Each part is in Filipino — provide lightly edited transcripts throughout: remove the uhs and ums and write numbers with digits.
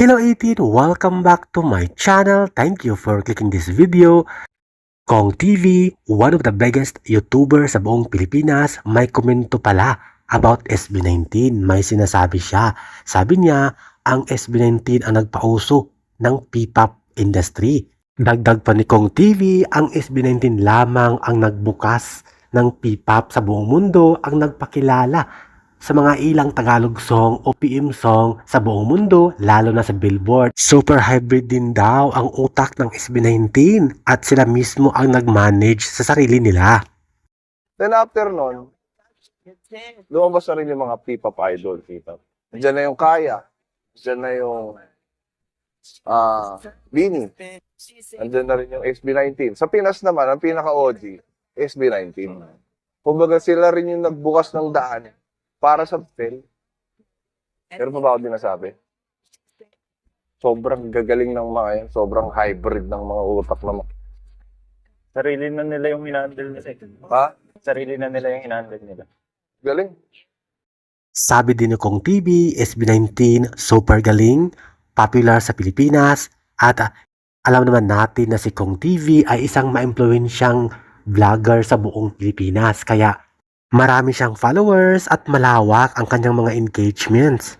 Hello 18! Welcome back to my channel. Thank you for clicking this video. Kong TV, one of the biggest YouTuber sa buong Pilipinas, may komento pala about SB19. May sinasabi siya. Sabi niya, ang SB19 ang nagpauso ng P-pop industry. Dagdag pa ni Kong TV, ang SB19 lamang ang nagbukas ng P-pop sa buong mundo, ang nagpakilala sa mga ilang Tagalog song o PM song sa buong mundo, lalo na sa Billboard. Super hybrid din daw ang utak ng SB19 at sila mismo ang nag-manage sa sarili nila. Then after nun, lumabas na rin yung mga P-pop idol. Diyan na yung Kaya. Diyan na yung Bini. Andiyan na rin yung SB19. Sa Pinas naman, ang pinaka-OG, SB19. Kumbaga sila rin yung nagbukas ng daan para sa film. Pero pa ba ako din nasabi? Sobrang gagaling ng mga yan. Sobrang hybrid ng mga utak na mga. Sarili na nila yung hinandle nila. Ha? Sarili na nila yung hinandle nila. Galing. Sabi din ni Kong TV, SB19 super galing, popular sa Pilipinas, at alam naman natin na si Kong TV ay isang ma-impluensyang vlogger sa buong Pilipinas. Kaya marami siyang followers at malawak ang kanyang mga engagements.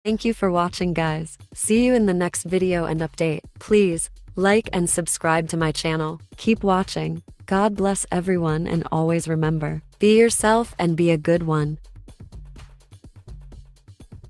Thank you for watching, guys. See you in the next video and update. Please like and subscribe to my channel. Keep watching. God bless everyone, and always remember, be yourself and be a good one.